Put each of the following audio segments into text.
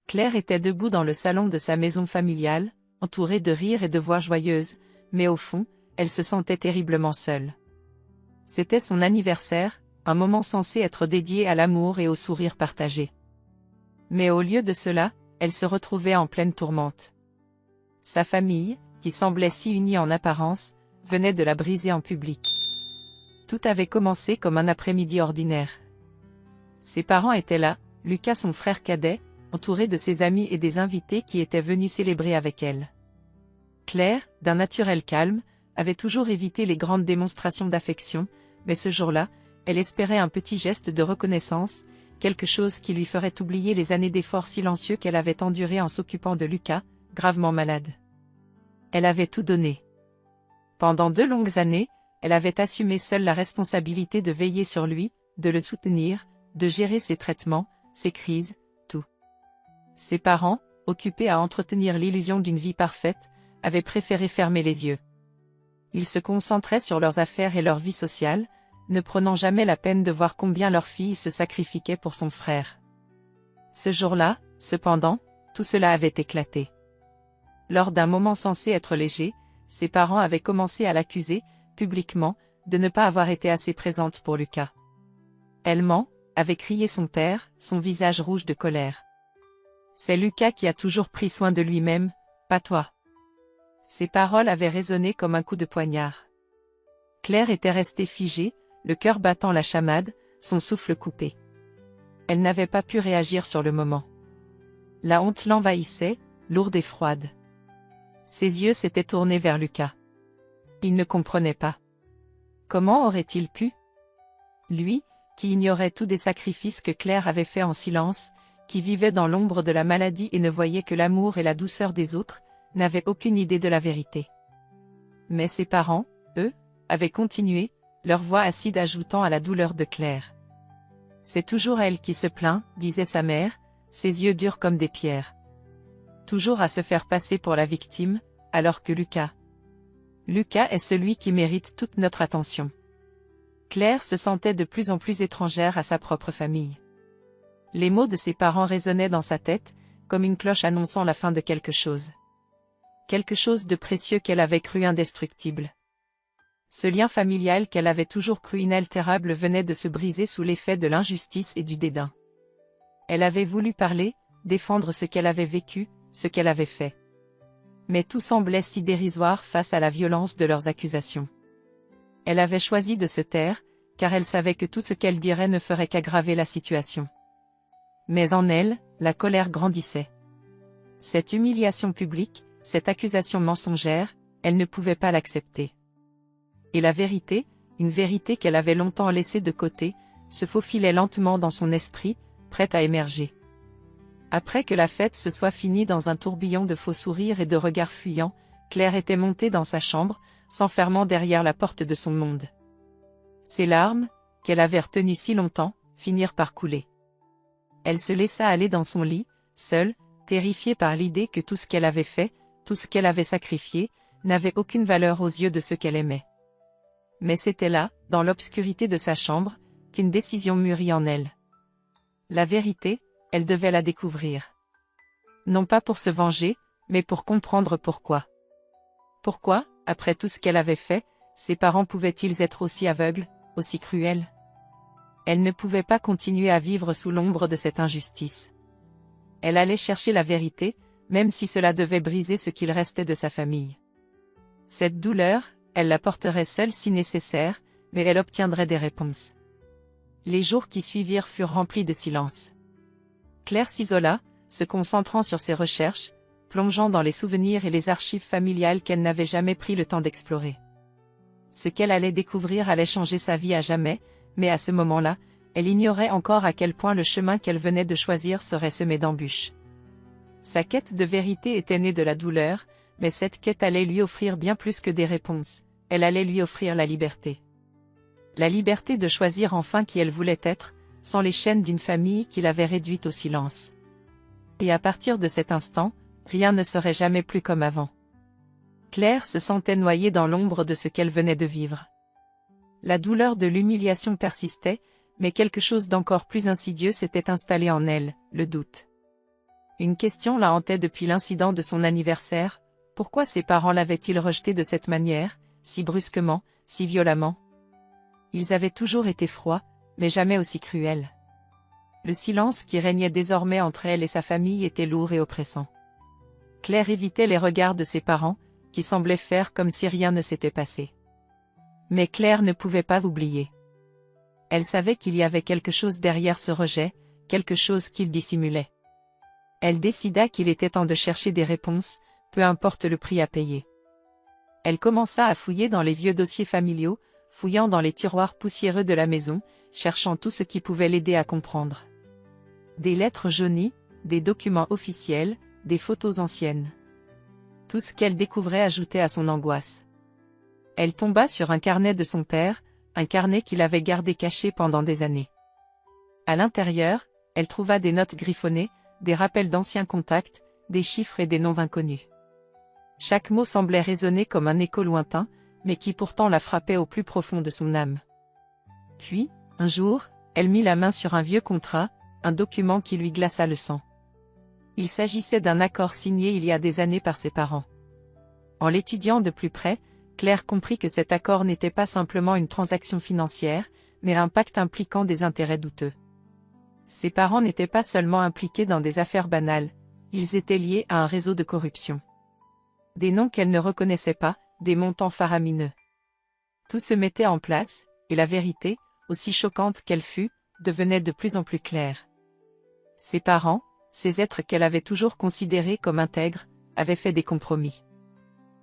Claire était debout dans le salon de sa maison familiale, entourée de rires et de voix joyeuses, mais au fond, elle se sentait terriblement seule. C'était son anniversaire, un moment censé être dédié à l'amour et au sourire partagé. Mais au lieu de cela, elle se retrouvait en pleine tourmente. Sa famille, qui semblait si unie en apparence, venait de la briser en public. Tout avait commencé comme un après-midi ordinaire. Ses parents étaient là, Lucas son frère cadet, entouré de ses amis et des invités qui étaient venus célébrer avec elle. Claire, d'un naturel calme, avait toujours évité les grandes démonstrations d'affection, mais ce jour-là, elle espérait un petit geste de reconnaissance, quelque chose qui lui ferait oublier les années d'efforts silencieux qu'elle avait endurés en s'occupant de Lucas, gravement malade. Elle avait tout donné. Pendant 2 longues années, elle avait assumé seule la responsabilité de veiller sur lui, de le soutenir, de gérer ses traitements, ses crises, tout. Ses parents, occupés à entretenir l'illusion d'une vie parfaite, avaient préféré fermer les yeux. Ils se concentraient sur leurs affaires et leur vie sociale, ne prenant jamais la peine de voir combien leur fille se sacrifiait pour son frère. Ce jour-là, cependant, tout cela avait éclaté. Lors d'un moment censé être léger, ses parents avaient commencé à l'accuser, publiquement, de ne pas avoir été assez présente pour Lucas. « Elle ment », avait crié son père, son visage rouge de colère. « C'est Lucas qui a toujours pris soin de lui-même, pas toi. » Ces paroles avaient résonné comme un coup de poignard. Claire était restée figée, le cœur battant la chamade, son souffle coupé. Elle n'avait pas pu réagir sur le moment. La honte l'envahissait, lourde et froide. Ses yeux s'étaient tournés vers Lucas. Il ne comprenait pas. Comment aurait-il pu? Lui, qui ignorait tous des sacrifices que Claire avait faits en silence, qui vivait dans l'ombre de la maladie et ne voyait que l'amour et la douceur des autres, n'avait aucune idée de la vérité. Mais ses parents, eux, avaient continué, leur voix acide ajoutant à la douleur de Claire. « C'est toujours elle qui se plaint, » disait sa mère, ses yeux durs comme des pierres. Toujours à se faire passer pour la victime, alors que Lucas est celui qui mérite toute notre attention. Claire se sentait de plus en plus étrangère à sa propre famille. Les mots de ses parents résonnaient dans sa tête, comme une cloche annonçant la fin de quelque chose. Quelque chose de précieux qu'elle avait cru indestructible. Ce lien familial qu'elle avait toujours cru inaltérable venait de se briser sous l'effet de l'injustice et du dédain. Elle avait voulu parler, défendre ce qu'elle avait vécu, ce qu'elle avait fait. Mais tout semblait si dérisoire face à la violence de leurs accusations. Elle avait choisi de se taire, car elle savait que tout ce qu'elle dirait ne ferait qu'aggraver la situation. Mais en elle, la colère grandissait. Cette humiliation publique, cette accusation mensongère, elle ne pouvait pas l'accepter. Et la vérité, une vérité qu'elle avait longtemps laissée de côté, se faufilait lentement dans son esprit, prête à émerger. Après que la fête se soit finie dans un tourbillon de faux sourires et de regards fuyants, Claire était montée dans sa chambre, s'enfermant derrière la porte de son monde. Ses larmes, qu'elle avait retenues si longtemps, finirent par couler. Elle se laissa aller dans son lit, seule, terrifiée par l'idée que tout ce qu'elle avait fait, tout ce qu'elle avait sacrifié, n'avait aucune valeur aux yeux de ceux qu'elle aimait. Mais c'était là, dans l'obscurité de sa chambre, qu'une décision mûrit en elle. La vérité, elle devait la découvrir. Non pas pour se venger, mais pour comprendre pourquoi. Pourquoi, après tout ce qu'elle avait fait, ses parents pouvaient-ils être aussi aveugles, aussi cruels? Elle ne pouvait pas continuer à vivre sous l'ombre de cette injustice. Elle allait chercher la vérité, même si cela devait briser ce qu'il restait de sa famille. Cette douleur, elle la porterait seule si nécessaire, mais elle obtiendrait des réponses. Les jours qui suivirent furent remplis de silence. Claire s'isola, se concentrant sur ses recherches, plongeant dans les souvenirs et les archives familiales qu'elle n'avait jamais pris le temps d'explorer. Ce qu'elle allait découvrir allait changer sa vie à jamais, mais à ce moment-là, elle ignorait encore à quel point le chemin qu'elle venait de choisir serait semé d'embûches. Sa quête de vérité était née de la douleur, mais cette quête allait lui offrir bien plus que des réponses, elle allait lui offrir la liberté. La liberté de choisir enfin qui elle voulait être, sans les chaînes d'une famille qui l'avait réduite au silence. Et à partir de cet instant, rien ne serait jamais plus comme avant. Claire se sentait noyée dans l'ombre de ce qu'elle venait de vivre. La douleur de l'humiliation persistait, mais quelque chose d'encore plus insidieux s'était installé en elle, le doute. Une question la hantait depuis l'incident de son anniversaire: pourquoi ses parents l'avaient-ils rejeté de cette manière, si brusquement, si violemment? Ils avaient toujours été froids, mais jamais aussi cruels. Le silence qui régnait désormais entre elle et sa famille était lourd et oppressant. Claire évitait les regards de ses parents, qui semblaient faire comme si rien ne s'était passé. Mais Claire ne pouvait pas oublier. Elle savait qu'il y avait quelque chose derrière ce rejet, quelque chose qu'il dissimulait. Elle décida qu'il était temps de chercher des réponses, peu importe le prix à payer. Elle commença à fouiller dans les vieux dossiers familiaux, fouillant dans les tiroirs poussiéreux de la maison, cherchant tout ce qui pouvait l'aider à comprendre. Des lettres jaunies, des documents officiels, des photos anciennes. Tout ce qu'elle découvrait ajoutait à son angoisse. Elle tomba sur un carnet de son père, un carnet qu'il avait gardé caché pendant des années. À l'intérieur, elle trouva des notes griffonnées, des rappels d'anciens contacts, des chiffres et des noms inconnus. Chaque mot semblait résonner comme un écho lointain, mais qui pourtant la frappait au plus profond de son âme. Puis, un jour, elle mit la main sur un vieux contrat, un document qui lui glaça le sang. Il s'agissait d'un accord signé il y a des années par ses parents. En l'étudiant de plus près, Claire comprit que cet accord n'était pas simplement une transaction financière, mais un pacte impliquant des intérêts douteux. Ses parents n'étaient pas seulement impliqués dans des affaires banales, ils étaient liés à un réseau de corruption. Des noms qu'elle ne reconnaissait pas, des montants faramineux. Tout se mettait en place, et la vérité, aussi choquante qu'elle fût, devenait de plus en plus claire. Ses parents, ces êtres qu'elle avait toujours considérés comme intègres, avaient fait des compromis.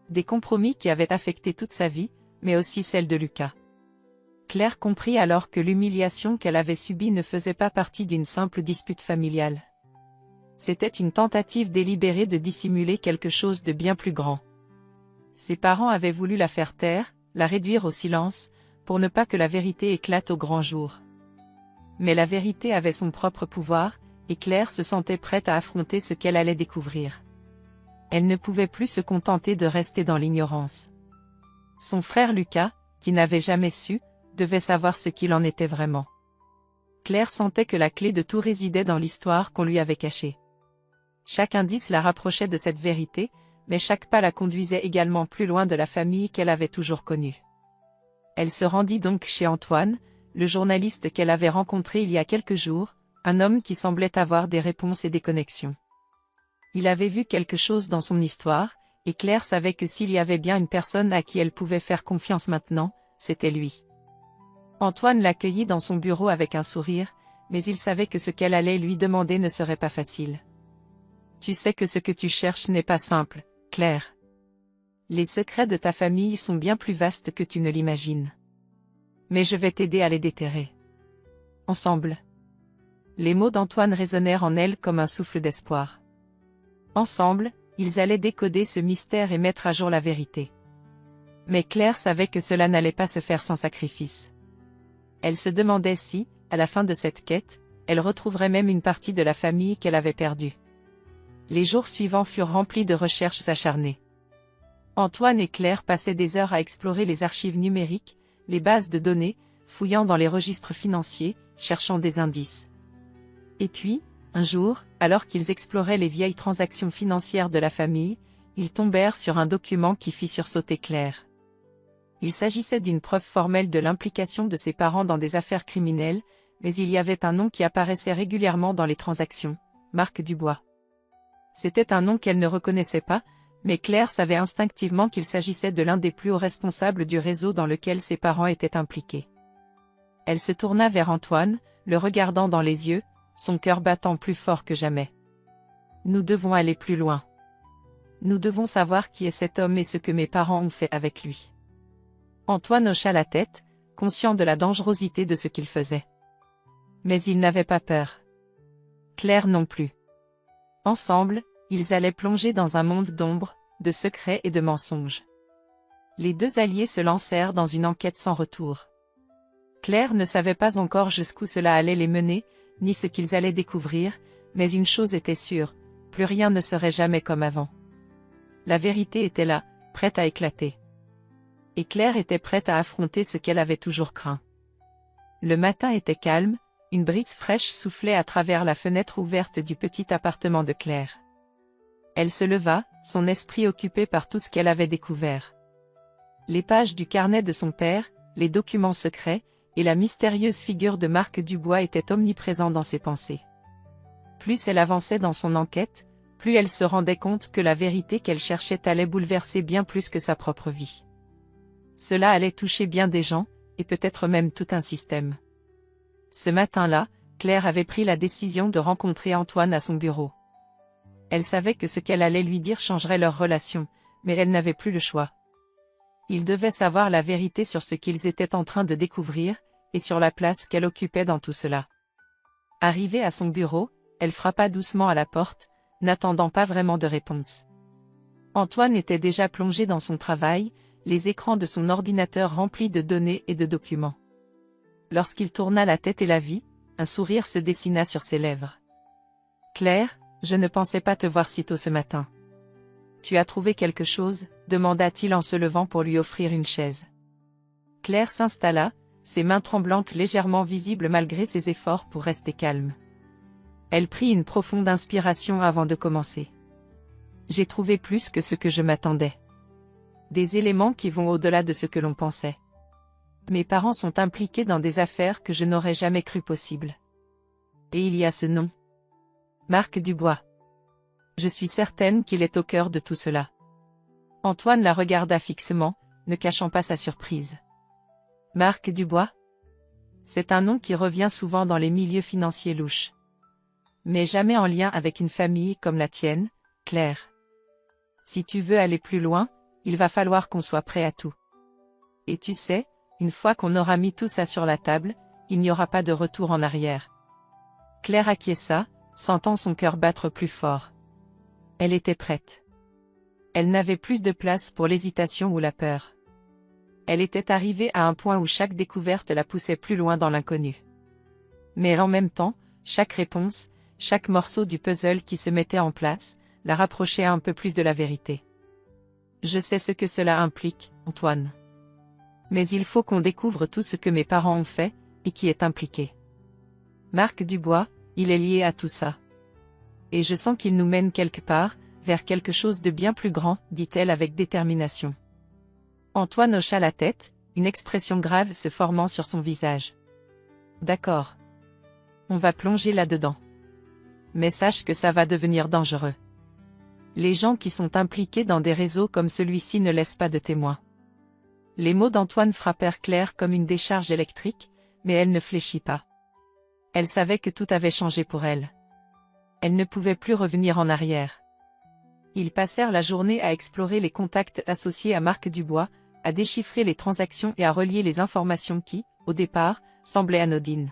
Des compromis qui avaient affecté toute sa vie, mais aussi celle de Lucas. Claire comprit alors que l'humiliation qu'elle avait subie ne faisait pas partie d'une simple dispute familiale. C'était une tentative délibérée de dissimuler quelque chose de bien plus grand. Ses parents avaient voulu la faire taire, la réduire au silence, pour ne pas que la vérité éclate au grand jour. Mais la vérité avait son propre pouvoir, et Claire se sentait prête à affronter ce qu'elle allait découvrir. Elle ne pouvait plus se contenter de rester dans l'ignorance. Son frère Lucas, qui n'avait jamais su, devait savoir ce qu'il en était vraiment. Claire sentait que la clé de tout résidait dans l'histoire qu'on lui avait cachée. Chaque indice la rapprochait de cette vérité, mais chaque pas la conduisait également plus loin de la famille qu'elle avait toujours connue. Elle se rendit donc chez Antoine, le journaliste qu'elle avait rencontré il y a quelques jours, un homme qui semblait avoir des réponses et des connexions. Il avait vu quelque chose dans son histoire, et Claire savait que s'il y avait bien une personne à qui elle pouvait faire confiance maintenant, c'était lui. Antoine l'accueillit dans son bureau avec un sourire, mais il savait que ce qu'elle allait lui demander ne serait pas facile. « Tu sais que ce que tu cherches n'est pas simple, Claire. Les secrets de ta famille sont bien plus vastes que tu ne l'imagines. Mais je vais t'aider à les déterrer. Ensemble. » Les mots d'Antoine résonnèrent en elle comme un souffle d'espoir. Ensemble, ils allaient décoder ce mystère et mettre à jour la vérité. Mais Claire savait que cela n'allait pas se faire sans sacrifice. Elle se demandait si, à la fin de cette quête, elle retrouverait même une partie de la famille qu'elle avait perdue. Les jours suivants furent remplis de recherches acharnées. Antoine et Claire passaient des heures à explorer les archives numériques, les bases de données, fouillant dans les registres financiers, cherchant des indices. Et puis, un jour, alors qu'ils exploraient les vieilles transactions financières de la famille, ils tombèrent sur un document qui fit sursauter Claire. Il s'agissait d'une preuve formelle de l'implication de ses parents dans des affaires criminelles, mais il y avait un nom qui apparaissait régulièrement dans les transactions, Marc Dubois. C'était un nom qu'elle ne reconnaissait pas, mais Claire savait instinctivement qu'il s'agissait de l'un des plus hauts responsables du réseau dans lequel ses parents étaient impliqués. Elle se tourna vers Antoine, le regardant dans les yeux, son cœur battant plus fort que jamais. « Nous devons aller plus loin. Nous devons savoir qui est cet homme et ce que mes parents ont fait avec lui. » Antoine hocha la tête, conscient de la dangerosité de ce qu'il faisait. Mais il n'avait pas peur. Claire non plus. Ensemble, ils allaient plonger dans un monde d'ombre, de secrets et de mensonges. Les deux alliés se lancèrent dans une enquête sans retour. Claire ne savait pas encore jusqu'où cela allait les mener, ni ce qu'ils allaient découvrir, mais une chose était sûre, plus rien ne serait jamais comme avant. La vérité était là, prête à éclater. Et Claire était prête à affronter ce qu'elle avait toujours craint. Le matin était calme, Une brise fraîche soufflait à travers la fenêtre ouverte du petit appartement de Claire. Elle se leva, son esprit occupé par tout ce qu'elle avait découvert. Les pages du carnet de son père, les documents secrets, et la mystérieuse figure de Marc Dubois étaient omniprésents dans ses pensées. Plus elle avançait dans son enquête, plus elle se rendait compte que la vérité qu'elle cherchait allait bouleverser bien plus que sa propre vie. Cela allait toucher bien des gens, et peut-être même tout un système. Ce matin-là, Claire avait pris la décision de rencontrer Antoine à son bureau. Elle savait que ce qu'elle allait lui dire changerait leur relation, mais elle n'avait plus le choix. Il devait savoir la vérité sur ce qu'ils étaient en train de découvrir, et sur la place qu'elle occupait dans tout cela. Arrivée à son bureau, elle frappa doucement à la porte, n'attendant pas vraiment de réponse. Antoine était déjà plongé dans son travail, les écrans de son ordinateur remplis de données et de documents. Lorsqu'il tourna la tête et la vit, un sourire se dessina sur ses lèvres. « Claire, je ne pensais pas te voir si tôt ce matin. »« Tu as trouvé quelque chose ?» demanda-t-il en se levant pour lui offrir une chaise. Claire s'installa, ses mains tremblantes légèrement visibles malgré ses efforts pour rester calme. Elle prit une profonde inspiration avant de commencer. « J'ai trouvé plus que ce que je m'attendais. Des éléments qui vont au-delà de ce que l'on pensait. Mes parents sont impliqués dans des affaires que je n'aurais jamais cru possibles. Et il y a ce nom. Marc Dubois. Je suis certaine qu'il est au cœur de tout cela. » Antoine la regarda fixement, ne cachant pas sa surprise. Marc Dubois? C'est un nom qui revient souvent dans les milieux financiers louches. Mais jamais en lien avec une famille comme la tienne, Claire. Si tu veux aller plus loin, il va falloir qu'on soit prêt à tout. Et tu sais, une fois qu'on aura mis tout ça sur la table, il n'y aura pas de retour en arrière. Claire acquiesça, sentant son cœur battre plus fort. Elle était prête. Elle n'avait plus de place pour l'hésitation ou la peur. Elle était arrivée à un point où chaque découverte la poussait plus loin dans l'inconnu. Mais en même temps, chaque réponse, chaque morceau du puzzle qui se mettait en place, la rapprochait un peu plus de la vérité. Je sais ce que cela implique, Antoine. Mais il faut qu'on découvre tout ce que mes parents ont fait, et qui est impliqué. Marc Dubois, il est lié à tout ça. Et je sens qu'il nous mène quelque part, vers quelque chose de bien plus grand, dit-elle avec détermination. Antoine hocha la tête, une expression grave se formant sur son visage. D'accord. On va plonger là-dedans. Mais sache que ça va devenir dangereux. Les gens qui sont impliqués dans des réseaux comme celui-ci ne laissent pas de témoins. Les mots d'Antoine frappèrent Claire comme une décharge électrique, mais elle ne fléchit pas. Elle savait que tout avait changé pour elle. Elle ne pouvait plus revenir en arrière. Ils passèrent la journée à explorer les contacts associés à Marc Dubois, à déchiffrer les transactions et à relier les informations qui, au départ, semblaient anodines.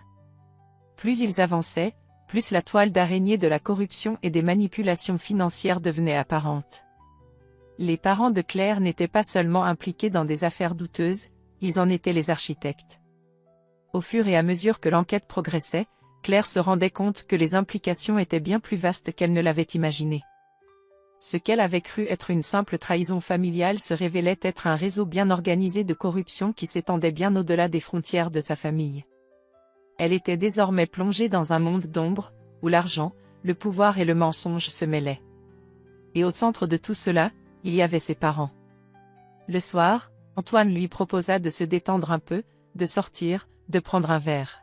Plus ils avançaient, plus la toile d'araignée de la corruption et des manipulations financières devenait apparente. Les parents de Claire n'étaient pas seulement impliqués dans des affaires douteuses, ils en étaient les architectes. Au fur et à mesure que l'enquête progressait, Claire se rendait compte que les implications étaient bien plus vastes qu'elle ne l'avait imaginé. Ce qu'elle avait cru être une simple trahison familiale se révélait être un réseau bien organisé de corruption qui s'étendait bien au-delà des frontières de sa famille. Elle était désormais plongée dans un monde d'ombre, où l'argent, le pouvoir et le mensonge se mêlaient. Et au centre de tout cela, il y avait ses parents. Le soir, Antoine lui proposa de se détendre un peu, de sortir, de prendre un verre.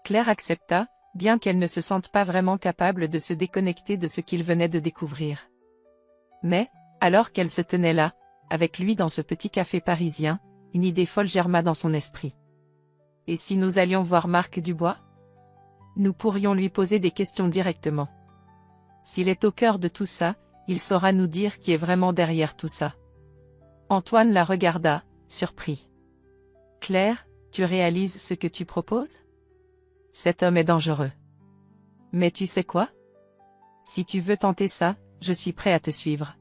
Claire accepta, bien qu'elle ne se sente pas vraiment capable de se déconnecter de ce qu'il venait de découvrir. Mais, alors qu'elle se tenait là, avec lui dans ce petit café parisien, une idée folle germa dans son esprit. Et si nous allions voir Marc Dubois? Nous pourrions lui poser des questions directement. S'il est au cœur de tout ça, il saura nous dire qui est vraiment derrière tout ça. Antoine la regarda, surpris. Claire, tu réalises ce que tu proposes? Cet homme est dangereux. Mais tu sais quoi? Si tu veux tenter ça, je suis prêt à te suivre.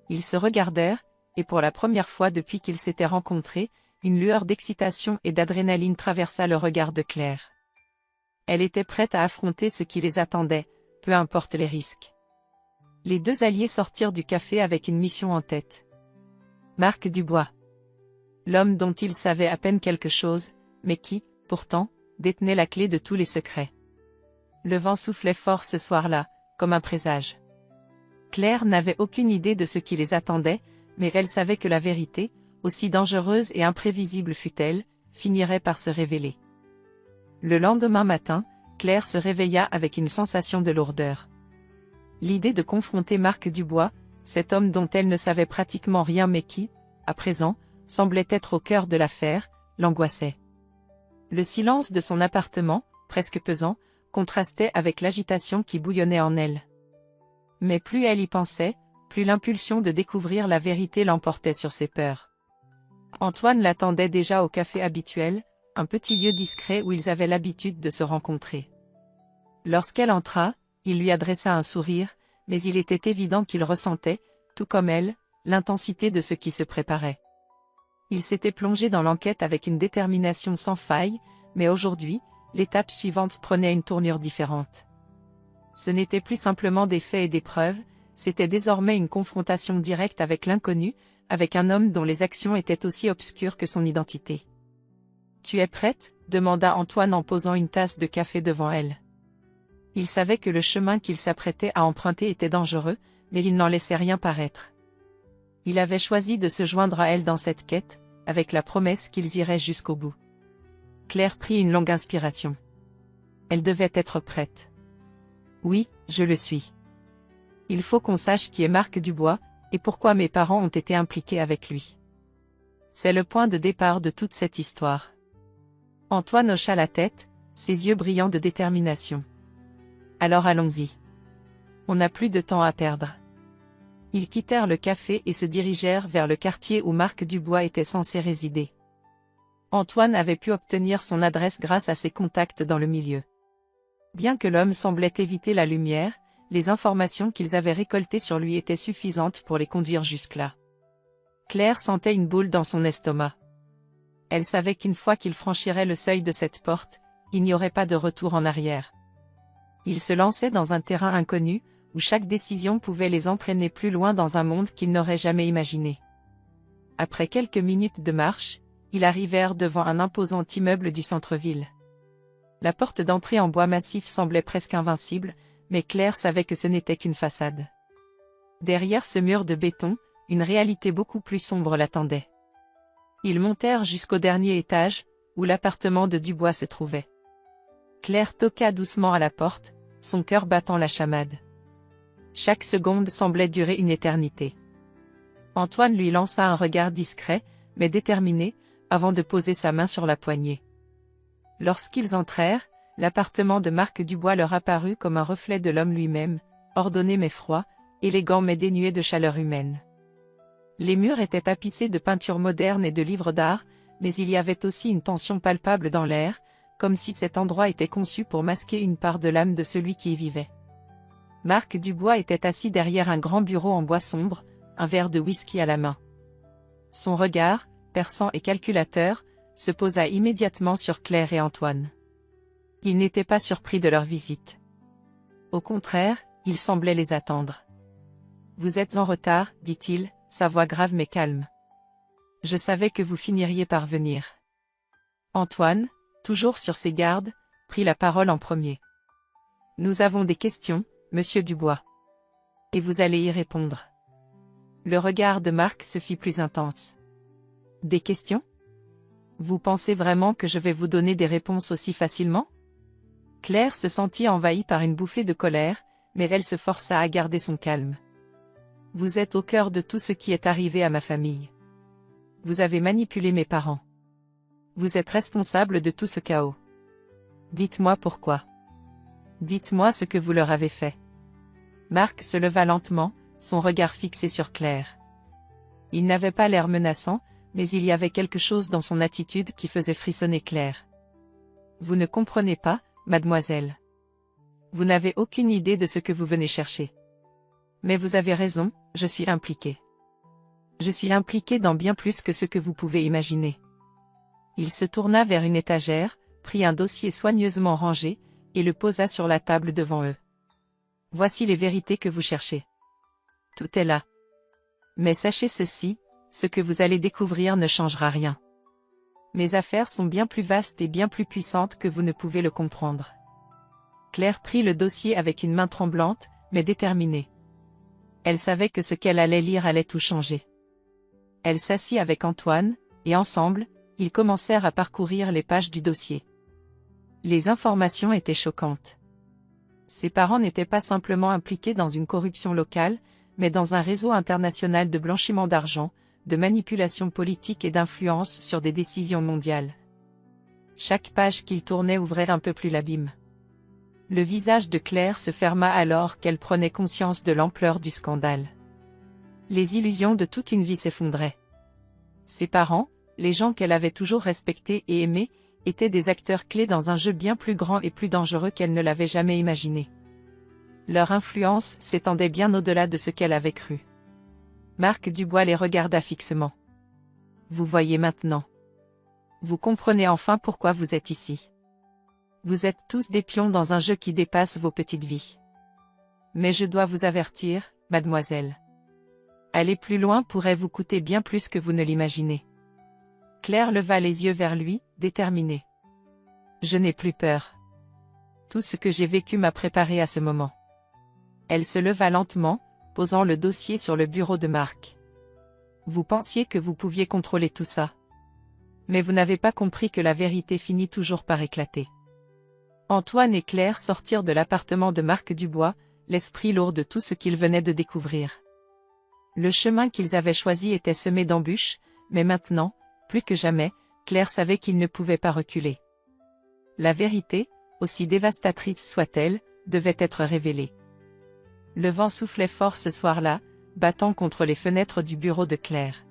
Ils se regardèrent, et pour la première fois depuis qu'ils s'étaient rencontrés, une lueur d'excitation et d'adrénaline traversa le regard de Claire. Elle était prête à affronter ce qui les attendait, peu importe les risques. Les deux alliés sortirent du café avec une mission en tête. Marc Dubois. L'homme dont ils savaient à peine quelque chose, mais qui, pourtant, détenait la clé de tous les secrets. Le vent soufflait fort ce soir-là, comme un présage. Claire n'avait aucune idée de ce qui les attendait, mais elle savait que la vérité, aussi dangereuse et imprévisible fût-elle, finirait par se révéler. Le lendemain matin, Claire se réveilla avec une sensation de lourdeur. L'idée de confronter Marc Dubois, cet homme dont elle ne savait pratiquement rien mais qui, à présent, semblait être au cœur de l'affaire, l'angoissait. Le silence de son appartement, presque pesant, contrastait avec l'agitation qui bouillonnait en elle. Mais plus elle y pensait, plus l'impulsion de découvrir la vérité l'emportait sur ses peurs. Antoine l'attendait déjà au café habituel, un petit lieu discret où ils avaient l'habitude de se rencontrer. Lorsqu'elle entra, il lui adressa un sourire, mais il était évident qu'il ressentait, tout comme elle, l'intensité de ce qui se préparait. Il s'était plongé dans l'enquête avec une détermination sans faille, mais aujourd'hui, l'étape suivante prenait une tournure différente. Ce n'était plus simplement des faits et des preuves, c'était désormais une confrontation directe avec l'inconnu, avec un homme dont les actions étaient aussi obscures que son identité. « Tu es prête ?» demanda Antoine en posant une tasse de café devant elle. Il savait que le chemin qu'il s'apprêtait à emprunter était dangereux, mais il n'en laissait rien paraître. Il avait choisi de se joindre à elle dans cette quête, avec la promesse qu'ils iraient jusqu'au bout. Claire prit une longue inspiration. Elle devait être prête. « Oui, je le suis. Il faut qu'on sache qui est Marc Dubois, et pourquoi mes parents ont été impliqués avec lui. C'est le point de départ de toute cette histoire. » Antoine hocha la tête, ses yeux brillants de détermination. « Alors allons-y. On n'a plus de temps à perdre. » Ils quittèrent le café et se dirigèrent vers le quartier où Marc Dubois était censé résider. Antoine avait pu obtenir son adresse grâce à ses contacts dans le milieu. Bien que l'homme semblait éviter la lumière, les informations qu'ils avaient récoltées sur lui étaient suffisantes pour les conduire jusque-là. Claire sentait une boule dans son estomac. Elle savait qu'une fois qu'ils franchiraient le seuil de cette porte, il n'y aurait pas de retour en arrière. Ils se lançaient dans un terrain inconnu, où chaque décision pouvait les entraîner plus loin dans un monde qu'ils n'auraient jamais imaginé. Après quelques minutes de marche, ils arrivèrent devant un imposant immeuble du centre-ville. La porte d'entrée en bois massif semblait presque invincible, mais Claire savait que ce n'était qu'une façade. Derrière ce mur de béton, une réalité beaucoup plus sombre l'attendait. Ils montèrent jusqu'au dernier étage, où l'appartement de Dubois se trouvait. Claire toqua doucement à la porte, son cœur battant la chamade. Chaque seconde semblait durer une éternité. Antoine lui lança un regard discret, mais déterminé, avant de poser sa main sur la poignée. Lorsqu'ils entrèrent, l'appartement de Marc Dubois leur apparut comme un reflet de l'homme lui-même, ordonné mais froid, élégant mais dénué de chaleur humaine. Les murs étaient tapissés de peintures modernes et de livres d'art, mais il y avait aussi une tension palpable dans l'air, comme si cet endroit était conçu pour masquer une part de l'âme de celui qui y vivait. Marc Dubois était assis derrière un grand bureau en bois sombre, un verre de whisky à la main. Son regard, perçant et calculateur, se posa immédiatement sur Claire et Antoine. Il n'était pas surpris de leur visite. Au contraire, il semblait les attendre. « Vous êtes en retard, dit-il, sa voix grave mais calme. Je savais que vous finiriez par venir. » Antoine, toujours sur ses gardes, prit la parole en premier. « Nous avons des questions, monsieur Dubois. Et vous allez y répondre. » Le regard de Marc se fit plus intense. « Des questions ? Vous pensez vraiment que je vais vous donner des réponses aussi facilement ? » Claire se sentit envahie par une bouffée de colère, mais elle se força à garder son calme. « Vous êtes au cœur de tout ce qui est arrivé à ma famille. Vous avez manipulé mes parents. Vous êtes responsable de tout ce chaos. Dites-moi pourquoi. Dites-moi ce que vous leur avez fait. » Marc se leva lentement, son regard fixé sur Claire. Il n'avait pas l'air menaçant, mais il y avait quelque chose dans son attitude qui faisait frissonner Claire. « Vous ne comprenez pas, mademoiselle. Vous n'avez aucune idée de ce que vous venez chercher. Mais vous avez raison, je suis impliqué. Je suis impliqué dans bien plus que ce que vous pouvez imaginer. » Il se tourna vers une étagère, prit un dossier soigneusement rangé, et le posa sur la table devant eux. « Voici les vérités que vous cherchez. Tout est là. Mais sachez ceci, ce que vous allez découvrir ne changera rien. Mes affaires sont bien plus vastes et bien plus puissantes que vous ne pouvez le comprendre. Claire prit le dossier avec une main tremblante, mais déterminée. Elle savait que ce qu'elle allait lire allait tout changer. Elle s'assit avec Antoine, et ensemble, ils commencèrent à parcourir les pages du dossier. Les informations étaient choquantes. Ses parents n'étaient pas simplement impliqués dans une corruption locale, mais dans un réseau international de blanchiment d'argent, de manipulation politique et d'influence sur des décisions mondiales. Chaque page qu'il tournait ouvrait un peu plus l'abîme. Le visage de Claire se ferma alors qu'elle prenait conscience de l'ampleur du scandale. Les illusions de toute une vie s'effondraient. Ses parents, les gens qu'elle avait toujours respectés et aimés, étaient des acteurs clés dans un jeu bien plus grand et plus dangereux qu'elle ne l'avait jamais imaginé. Leur influence s'étendait bien au-delà de ce qu'elle avait cru. Marc Dubois les regarda fixement. Vous voyez maintenant. Vous comprenez enfin pourquoi vous êtes ici. Vous êtes tous des pions dans un jeu qui dépasse vos petites vies. Mais je dois vous avertir, mademoiselle. Aller plus loin pourrait vous coûter bien plus que vous ne l'imaginez. Claire leva les yeux vers lui, déterminée. Je n'ai plus peur. Tout ce que j'ai vécu m'a préparé à ce moment. Elle se leva lentement, posant le dossier sur le bureau de Marc. Vous pensiez que vous pouviez contrôler tout ça. Mais vous n'avez pas compris que la vérité finit toujours par éclater. Antoine et Claire sortirent de l'appartement de Marc Dubois, l'esprit lourd de tout ce qu'ils venaient de découvrir. Le chemin qu'ils avaient choisi était semé d'embûches, mais maintenant, plus que jamais, Claire savait qu'ils ne pouvaient pas reculer. La vérité, aussi dévastatrice soit-elle, devait être révélée. Le vent soufflait fort ce soir-là, battant contre les fenêtres du bureau de Claire.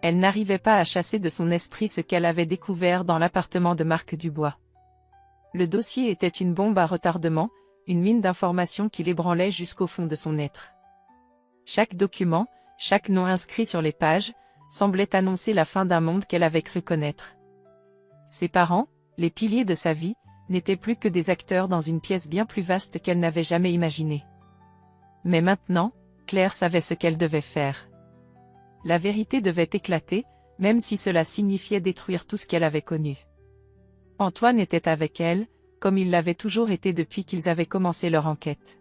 Elle n'arrivait pas à chasser de son esprit ce qu'elle avait découvert dans l'appartement de Marc Dubois. Le dossier était une bombe à retardement, une mine d'informations qui l'ébranlait jusqu'au fond de son être. Chaque document, chaque nom inscrit sur les pages, semblait annoncer la fin d'un monde qu'elle avait cru connaître. Ses parents, les piliers de sa vie, n'étaient plus que des acteurs dans une pièce bien plus vaste qu'elle n'avait jamais imaginée. Mais maintenant, Claire savait ce qu'elle devait faire. La vérité devait éclater, même si cela signifiait détruire tout ce qu'elle avait connu. Antoine était avec elle, comme il l'avait toujours été depuis qu'ils avaient commencé leur enquête.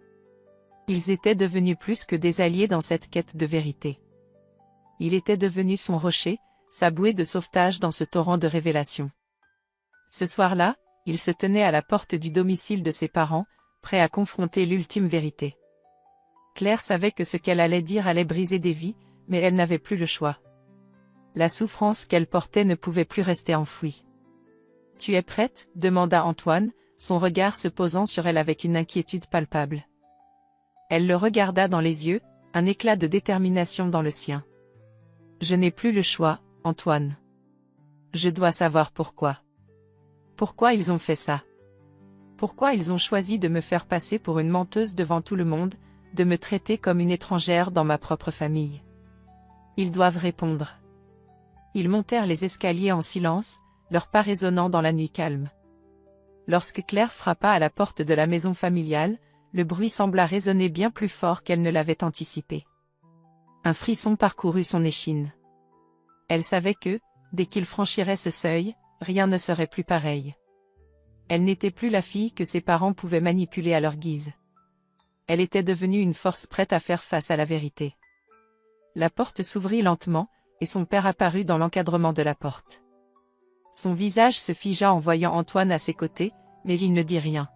Ils étaient devenus plus que des alliés dans cette quête de vérité. Il était devenu son rocher, sa bouée de sauvetage dans ce torrent de révélations. Ce soir-là, il se tenait à la porte du domicile de ses parents, prêt à confronter l'ultime vérité. Claire savait que ce qu'elle allait dire allait briser des vies, mais elle n'avait plus le choix. La souffrance qu'elle portait ne pouvait plus rester enfouie. « Tu es prête ?» demanda Antoine, son regard se posant sur elle avec une inquiétude palpable. Elle le regarda dans les yeux, un éclat de détermination dans le sien. « Je n'ai plus le choix, Antoine. Je dois savoir pourquoi. Pourquoi ils ont fait ça? Pourquoi ils ont choisi de me faire passer pour une menteuse devant tout le monde, de me traiter comme une étrangère dans ma propre famille? Ils doivent répondre. » Ils montèrent les escaliers en silence, leur pas résonnant dans la nuit calme. Lorsque Claire frappa à la porte de la maison familiale, le bruit sembla résonner bien plus fort qu'elle ne l'avait anticipé. Un frisson parcourut son échine. Elle savait que, dès qu'il franchirait ce seuil, rien ne serait plus pareil. Elle n'était plus la fille que ses parents pouvaient manipuler à leur guise. Elle était devenue une force prête à faire face à la vérité. La porte s'ouvrit lentement, et son père apparut dans l'encadrement de la porte. Son visage se figea en voyant Antoine à ses côtés, mais il ne dit rien.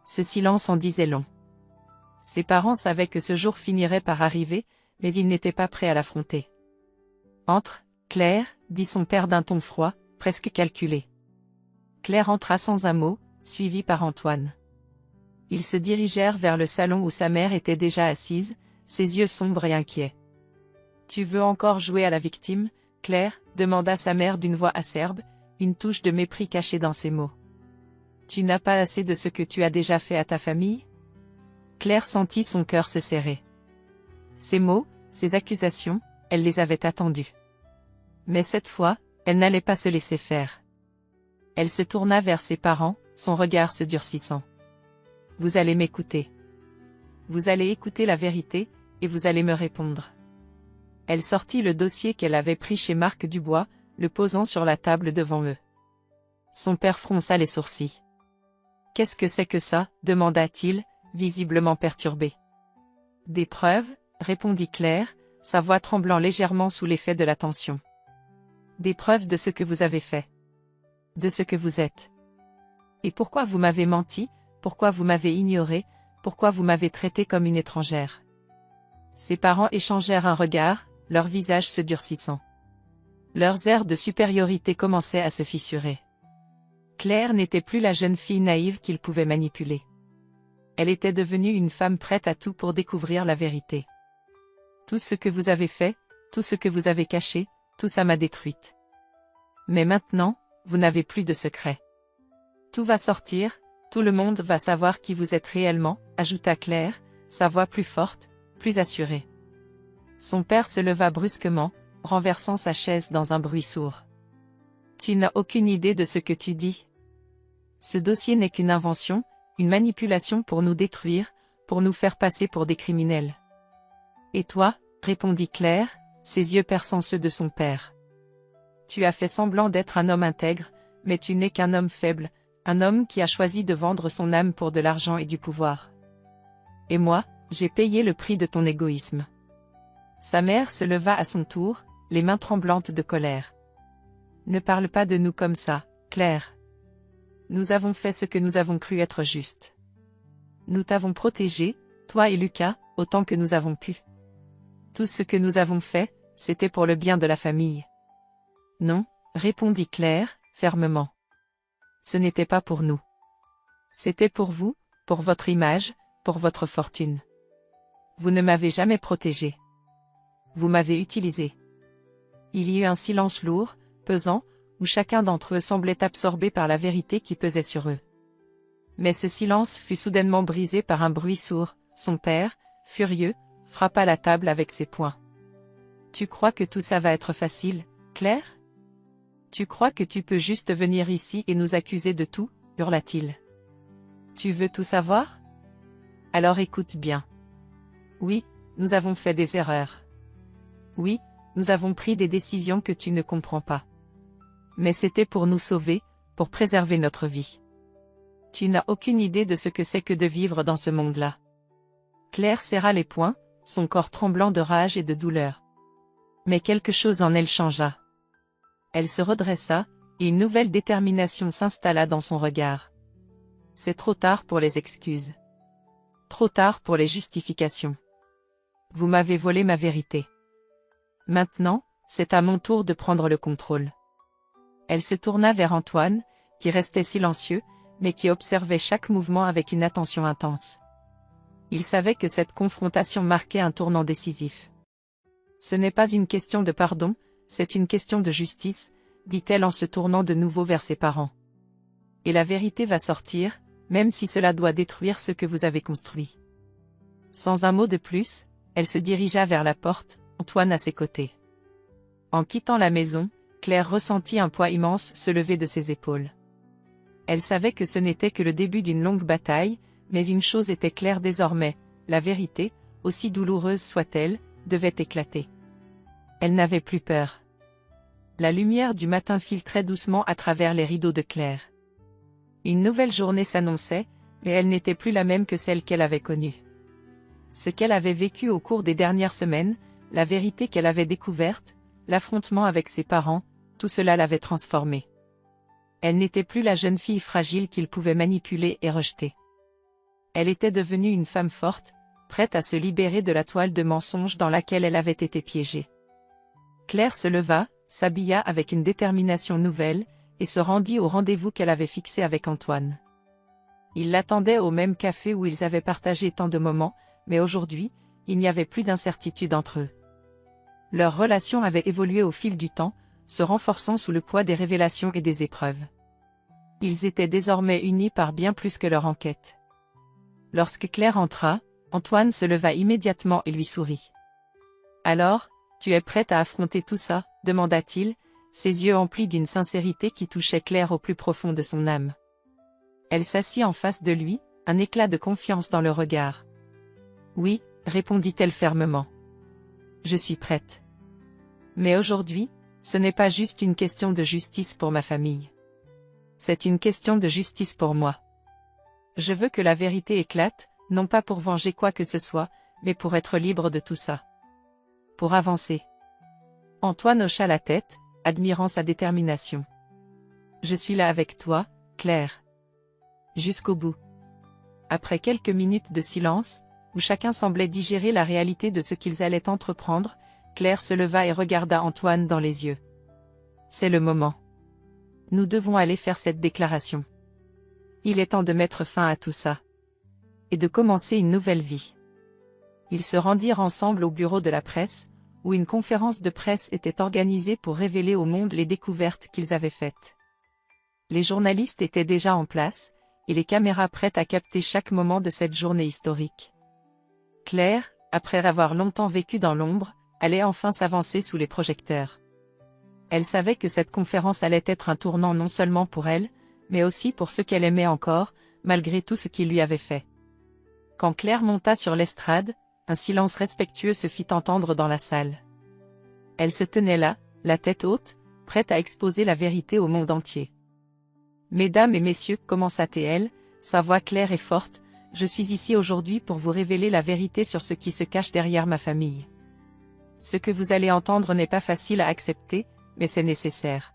Ce silence en disait long. Ses parents savaient que ce jour finirait par arriver, mais ils n'étaient pas prêts à l'affronter. « Entre, Claire » dit son père d'un ton froid, presque calculé. Claire entra sans un mot, suivie par Antoine. Ils se dirigèrent vers le salon où sa mère était déjà assise, ses yeux sombres et inquiets. « Tu veux encore jouer à la victime, Claire ?» demanda sa mère d'une voix acerbe, une touche de mépris cachée dans ses mots. « Tu n'as pas assez de ce que tu as déjà fait à ta famille ?» Claire sentit son cœur se serrer. Ces mots, ces accusations, elle les avait attendus. Mais cette fois, elle n'allait pas se laisser faire. Elle se tourna vers ses parents, son regard se durcissant. « Vous allez m'écouter. Vous allez écouter la vérité, et vous allez me répondre. » Elle sortit le dossier qu'elle avait pris chez Marc Dubois, le posant sur la table devant eux. Son père fronça les sourcils. « Qu'est-ce que c'est que ça ?» demanda-t-il, visiblement perturbé. « Des preuves ?» répondit Claire, sa voix tremblant légèrement sous l'effet de la tension. « Des preuves de ce que vous avez fait. De ce que vous êtes. Et pourquoi vous m'avez menti, pourquoi vous m'avez ignoré, pourquoi vous m'avez traité comme une étrangère ?» Ses parents échangèrent un regard, leurs visages se durcissant. Leurs airs de supériorité commençaient à se fissurer. Claire n'était plus la jeune fille naïve qu'ils pouvaient manipuler. Elle était devenue une femme prête à tout pour découvrir la vérité. Tout ce que vous avez fait, tout ce que vous avez caché, tout ça m'a détruite. Mais maintenant, vous n'avez plus de secret. Tout va sortir, tout le monde va savoir qui vous êtes réellement, ajouta Claire, sa voix plus forte, plus assurée. Son père se leva brusquement, renversant sa chaise dans un bruit sourd. « Tu n'as aucune idée de ce que tu dis. Ce dossier n'est qu'une invention, une manipulation pour nous détruire, pour nous faire passer pour des criminels. » « Et toi ?» répondit Claire, ses yeux perçant ceux de son père. « Tu as fait semblant d'être un homme intègre, mais tu n'es qu'un homme faible, un homme qui a choisi de vendre son âme pour de l'argent et du pouvoir. Et moi, j'ai payé le prix de ton égoïsme. » Sa mère se leva à son tour, les mains tremblantes de colère. « Ne parle pas de nous comme ça, Claire. Nous avons fait ce que nous avons cru être juste. Nous t'avons protégé, toi et Lucas, autant que nous avons pu. Tout ce que nous avons fait, c'était pour le bien de la famille. »« Non, » répondit Claire, fermement. « Ce n'était pas pour nous. C'était pour vous, pour votre image, pour votre fortune. Vous ne m'avez jamais protégé. Vous m'avez utilisé. » Il y eut un silence lourd, pesant, où chacun d'entre eux semblait absorbé par la vérité qui pesait sur eux. Mais ce silence fut soudainement brisé par un bruit sourd. Son père, furieux, frappa la table avec ses poings. « Tu crois que tout ça va être facile, Claire ? Tu crois que tu peux juste venir ici et nous accuser de tout ?» hurla-t-il. « Tu veux tout savoir ? Alors écoute bien. Oui, nous avons fait des erreurs. Oui, nous avons pris des décisions que tu ne comprends pas. Mais c'était pour nous sauver, pour préserver notre vie. Tu n'as aucune idée de ce que c'est que de vivre dans ce monde-là. » Claire serra les poings, son corps tremblant de rage et de douleur. Mais quelque chose en elle changea. Elle se redressa, et une nouvelle détermination s'installa dans son regard. « C'est trop tard pour les excuses. Trop tard pour les justifications. Vous m'avez volé ma vérité. Maintenant, c'est à mon tour de prendre le contrôle. » Elle se tourna vers Antoine, qui restait silencieux, mais qui observait chaque mouvement avec une attention intense. Il savait que cette confrontation marquait un tournant décisif. « Ce n'est pas une question de pardon, c'est une question de justice, » dit-elle en se tournant de nouveau vers ses parents. « Et la vérité va sortir, même si cela doit détruire ce que vous avez construit. » Sans un mot de plus, elle se dirigea vers la porte, Antoine à ses côtés. En quittant la maison, Claire ressentit un poids immense se lever de ses épaules. Elle savait que ce n'était que le début d'une longue bataille, mais une chose était claire désormais, la vérité, aussi douloureuse soit-elle, devait éclater. Elle n'avait plus peur. La lumière du matin filtrait doucement à travers les rideaux de Claire. Une nouvelle journée s'annonçait, mais elle n'était plus la même que celle qu'elle avait connue. Ce qu'elle avait vécu au cours des dernières semaines, la vérité qu'elle avait découverte, l'affrontement avec ses parents, tout cela l'avait transformée. Elle n'était plus la jeune fille fragile qu'il pouvait manipuler et rejeter. Elle était devenue une femme forte, prête à se libérer de la toile de mensonges dans laquelle elle avait été piégée. Claire se leva, s'habilla avec une détermination nouvelle, et se rendit au rendez-vous qu'elle avait fixé avec Antoine. Il l'attendait au même café où ils avaient partagé tant de moments, mais aujourd'hui, il n'y avait plus d'incertitude entre eux. Leur relation avait évolué au fil du temps, se renforçant sous le poids des révélations et des épreuves. Ils étaient désormais unis par bien plus que leur enquête. Lorsque Claire entra, Antoine se leva immédiatement et lui sourit. « Alors, tu es prête à affronter tout ça ?» demanda-t-il, ses yeux emplis d'une sincérité qui touchait Claire au plus profond de son âme. Elle s'assit en face de lui, un éclat de confiance dans le regard. « Oui, » répondit-elle fermement. « Je suis prête. Mais aujourd'hui, Ce n'est pas juste une question de justice pour ma famille. C'est une question de justice pour moi. Je veux que la vérité éclate, non pas pour venger quoi que ce soit, mais pour être libre de tout ça. Pour avancer. Antoine hocha la tête, admirant sa détermination. Je suis là avec toi, Claire. Jusqu'au bout. Après quelques minutes de silence, où chacun semblait digérer la réalité de ce qu'ils allaient entreprendre, Claire se leva et regarda Antoine dans les yeux. C'est le moment. Nous devons aller faire cette déclaration. Il est temps de mettre fin à tout ça. Et de commencer une nouvelle vie. Ils se rendirent ensemble au bureau de la presse, où une conférence de presse était organisée pour révéler au monde les découvertes qu'ils avaient faites. Les journalistes étaient déjà en place, et les caméras prêtes à capter chaque moment de cette journée historique. Claire, après avoir longtemps vécu dans l'ombre, allait enfin s'avancer sous les projecteurs. Elle savait que cette conférence allait être un tournant non seulement pour elle, mais aussi pour ceux qu'elle aimait encore, malgré tout ce qu'ils lui avaient fait. Quand Claire monta sur l'estrade, un silence respectueux se fit entendre dans la salle. Elle se tenait là, la tête haute, prête à exposer la vérité au monde entier. « Mesdames et messieurs, commença-t-elle, sa voix claire et forte, je suis ici aujourd'hui pour vous révéler la vérité sur ce qui se cache derrière ma famille. Ce que vous allez entendre n'est pas facile à accepter, mais c'est nécessaire.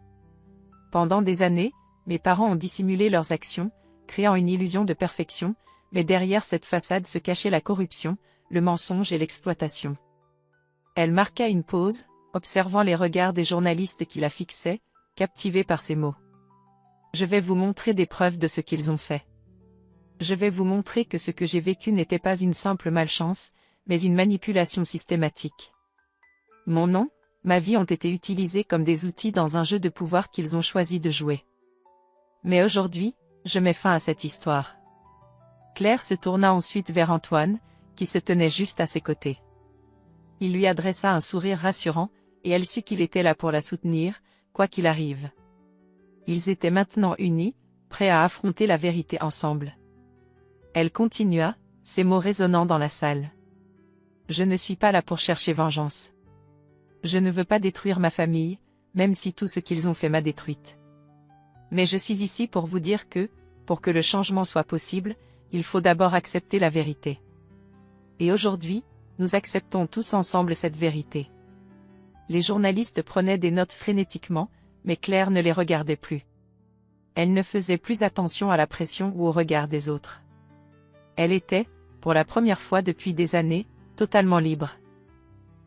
Pendant des années, mes parents ont dissimulé leurs actions, créant une illusion de perfection, mais derrière cette façade se cachait la corruption, le mensonge et l'exploitation. » Elle marqua une pause, observant les regards des journalistes qui la fixaient, captivés par ces mots. « Je vais vous montrer des preuves de ce qu'ils ont fait. Je vais vous montrer que ce que j'ai vécu n'était pas une simple malchance, mais une manipulation systématique. Mon nom, ma vie ont été utilisés comme des outils dans un jeu de pouvoir qu'ils ont choisi de jouer. Mais aujourd'hui, je mets fin à cette histoire. » Claire se tourna ensuite vers Antoine, qui se tenait juste à ses côtés. Il lui adressa un sourire rassurant, et elle sut qu'il était là pour la soutenir, quoi qu'il arrive. Ils étaient maintenant unis, prêts à affronter la vérité ensemble. Elle continua, ses mots résonnant dans la salle. « Je ne suis pas là pour chercher vengeance. Je ne veux pas détruire ma famille, même si tout ce qu'ils ont fait m'a détruite. Mais je suis ici pour vous dire que, pour que le changement soit possible, il faut d'abord accepter la vérité. Et aujourd'hui, nous acceptons tous ensemble cette vérité. » Les journalistes prenaient des notes frénétiquement, mais Claire ne les regardait plus. Elle ne faisait plus attention à la pression ou au regard des autres. Elle était, pour la première fois depuis des années, totalement libre.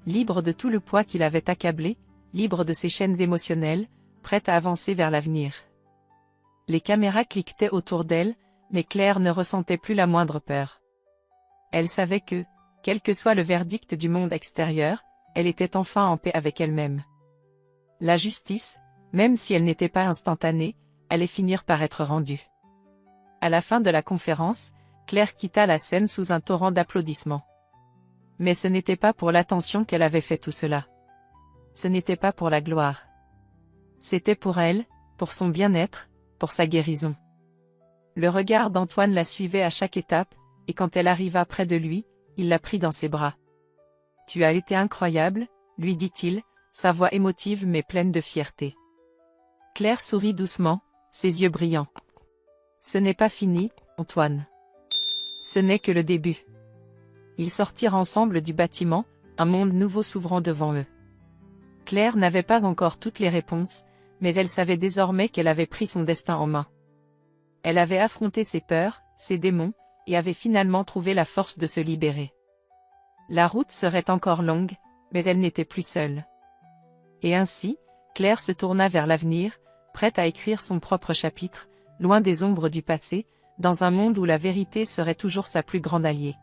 Libre de tout le poids qui l'avait accablée, libre de ses chaînes émotionnelles, prête à avancer vers l'avenir. Les caméras cliquetaient autour d'elle, mais Claire ne ressentait plus la moindre peur. Elle savait que, quel que soit le verdict du monde extérieur, elle était enfin en paix avec elle-même. La justice, même si elle n'était pas instantanée, allait finir par être rendue. À la fin de la conférence, Claire quitta la scène sous un torrent d'applaudissements. Mais ce n'était pas pour l'attention qu'elle avait fait tout cela. Ce n'était pas pour la gloire. C'était pour elle, pour son bien-être, pour sa guérison. Le regard d'Antoine la suivait à chaque étape, et quand elle arriva près de lui, il la prit dans ses bras. « Tu as été incroyable, » lui dit-il, sa voix émotive mais pleine de fierté. Claire sourit doucement, ses yeux brillants. « Ce n'est pas fini, Antoine. Ce n'est que le début. » Ils sortirent ensemble du bâtiment, un monde nouveau s'ouvrant devant eux. Claire n'avait pas encore toutes les réponses, mais elle savait désormais qu'elle avait pris son destin en main. Elle avait affronté ses peurs, ses démons, et avait finalement trouvé la force de se libérer. La route serait encore longue, mais elle n'était plus seule. Et ainsi, Claire se tourna vers l'avenir, prête à écrire son propre chapitre, loin des ombres du passé, dans un monde où la vérité serait toujours sa plus grande alliée.